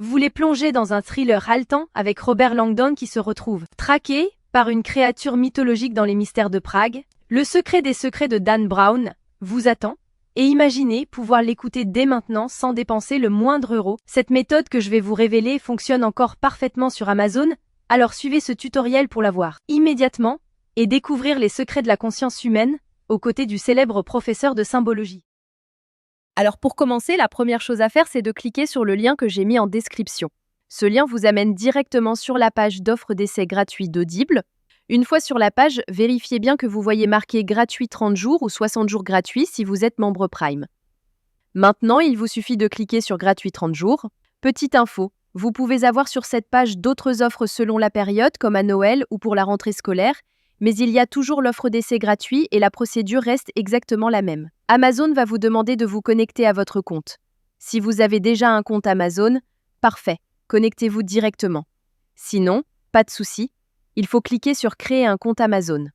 Vous les plongez dans un thriller haletant avec Robert Langdon qui se retrouve traqué par une créature mythologique dans les mystères de Prague. Le secret des secrets de Dan Brown vous attend. Et imaginez pouvoir l'écouter dès maintenant sans dépenser le moindre euro. Cette méthode que je vais vous révéler fonctionne encore parfaitement sur Amazon, alors suivez ce tutoriel pour la voir immédiatement et découvrir les secrets de la conscience humaine aux côtés du célèbre professeur de symbologie. Alors pour commencer, la première chose à faire, c'est de cliquer sur le lien que j'ai mis en description. Ce lien vous amène directement sur la page d'offre d'essai gratuit d'Audible. Une fois sur la page, vérifiez bien que vous voyez marqué gratuit 30 jours ou 60 jours gratuits si vous êtes membre Prime. Maintenant, il vous suffit de cliquer sur gratuit 30 jours. Petite info, vous pouvez avoir sur cette page d'autres offres selon la période, comme à Noël ou pour la rentrée scolaire, mais il y a toujours l'offre d'essai gratuit et la procédure reste exactement la même. Amazon va vous demander de vous connecter à votre compte. Si vous avez déjà un compte Amazon, parfait, connectez-vous directement. Sinon, pas de souci, il faut cliquer sur Créer un compte Amazon.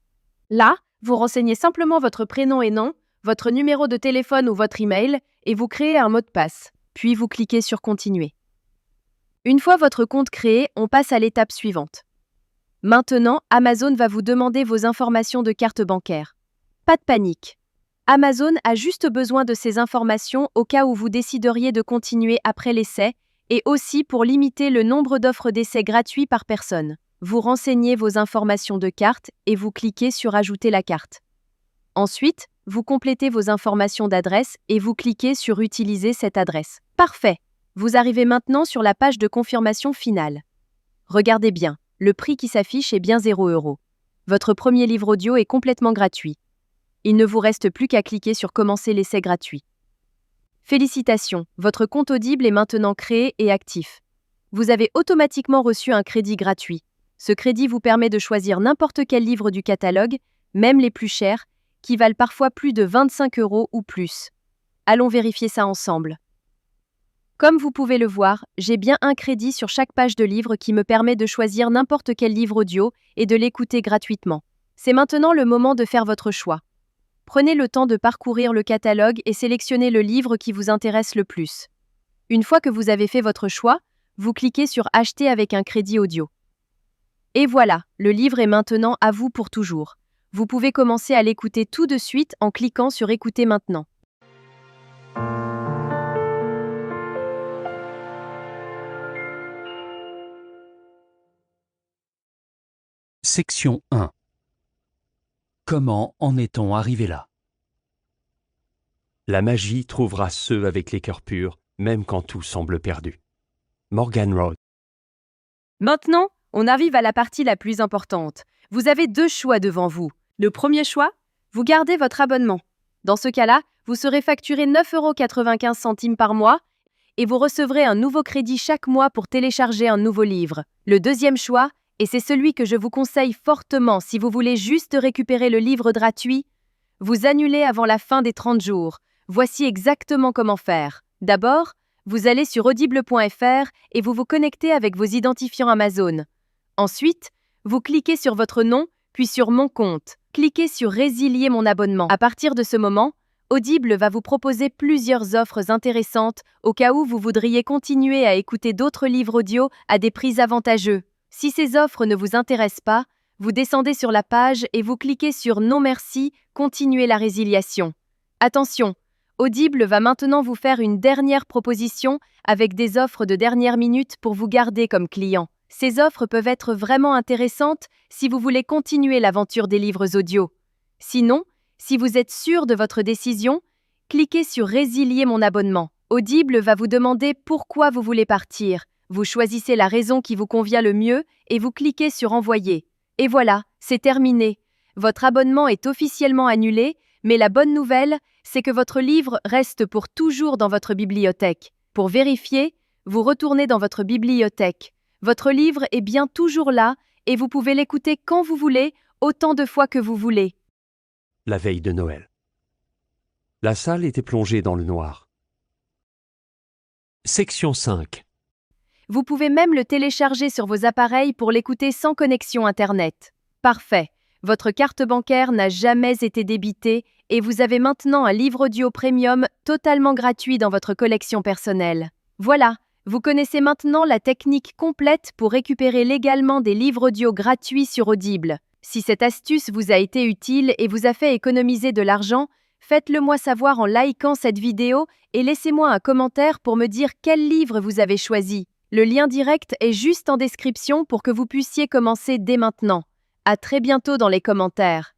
Là, vous renseignez simplement votre prénom et nom, votre numéro de téléphone ou votre email et vous créez un mot de passe. Puis vous cliquez sur Continuer. Une fois votre compte créé, on passe à l'étape suivante. Maintenant, Amazon va vous demander vos informations de carte bancaire. Pas de panique. Amazon a juste besoin de ces informations au cas où vous décideriez de continuer après l'essai et aussi pour limiter le nombre d'offres d'essai gratuits par personne. Vous renseignez vos informations de carte et vous cliquez sur Ajouter la carte. Ensuite, vous complétez vos informations d'adresse et vous cliquez sur Utiliser cette adresse. Parfait! Vous arrivez maintenant sur la page de confirmation finale. Regardez bien, le prix qui s'affiche est bien 0 €. Votre premier livre audio est complètement gratuit. Il ne vous reste plus qu'à cliquer sur Commencer l'essai gratuit. Félicitations, votre compte Audible est maintenant créé et actif. Vous avez automatiquement reçu un crédit gratuit. Ce crédit vous permet de choisir n'importe quel livre du catalogue, même les plus chers, qui valent parfois plus de 25 € ou plus. Allons vérifier ça ensemble. Comme vous pouvez le voir, j'ai bien un crédit sur chaque page de livre qui me permet de choisir n'importe quel livre audio et de l'écouter gratuitement. C'est maintenant le moment de faire votre choix. Prenez le temps de parcourir le catalogue et sélectionnez le livre qui vous intéresse le plus. Une fois que vous avez fait votre choix, vous cliquez sur Acheter avec un crédit audio. Et voilà, le livre est maintenant à vous pour toujours. Vous pouvez commencer à l'écouter tout de suite en cliquant sur Écouter maintenant. Section 1. Comment en est-on arrivé là? La magie trouvera ceux avec les cœurs purs, même quand tout semble perdu. Morgan Road. Maintenant, on arrive à la partie la plus importante. Vous avez deux choix devant vous. Le premier choix, vous gardez votre abonnement. Dans ce cas-là, vous serez facturé 9,95 € par mois et vous recevrez un nouveau crédit chaque mois pour télécharger un nouveau livre. Le deuxième choix, et c'est celui que je vous conseille fortement si vous voulez juste récupérer le livre gratuit, vous annulez avant la fin des 30 jours. Voici exactement comment faire. D'abord, vous allez sur audible.fr et vous vous connectez avec vos identifiants Amazon. Ensuite, vous cliquez sur votre nom, puis sur Mon compte. Cliquez sur Résilier mon abonnement. À partir de ce moment, Audible va vous proposer plusieurs offres intéressantes au cas où vous voudriez continuer à écouter d'autres livres audio à des prix avantageux. Si ces offres ne vous intéressent pas, vous descendez sur la page et vous cliquez sur Non merci, continuer la résiliation. Attention, Audible va maintenant vous faire une dernière proposition avec des offres de dernière minute pour vous garder comme client. Ces offres peuvent être vraiment intéressantes si vous voulez continuer l'aventure des livres audio. Sinon, si vous êtes sûr de votre décision, cliquez sur Résilier mon abonnement. Audible va vous demander pourquoi vous voulez partir. Vous choisissez la raison qui vous convient le mieux et vous cliquez sur Envoyer. Et voilà, c'est terminé. Votre abonnement est officiellement annulé, mais la bonne nouvelle, c'est que votre livre reste pour toujours dans votre bibliothèque. Pour vérifier, vous retournez dans votre bibliothèque. Votre livre est bien toujours là et vous pouvez l'écouter quand vous voulez, autant de fois que vous voulez. La veille de Noël. La salle était plongée dans le noir. Section 5. Vous pouvez même le télécharger sur vos appareils pour l'écouter sans connexion Internet. Parfait. Votre carte bancaire n'a jamais été débitée et vous avez maintenant un livre audio premium totalement gratuit dans votre collection personnelle. Voilà, Vous connaissez maintenant la technique complète pour récupérer légalement des livres audio gratuits sur Audible. Si cette astuce vous a été utile et vous a fait économiser de l'argent, faites-le moi savoir en likant cette vidéo et laissez-moi un commentaire pour me dire quel livre vous avez choisi. Le lien direct est juste en description pour que vous puissiez commencer dès maintenant. À très bientôt dans les commentaires.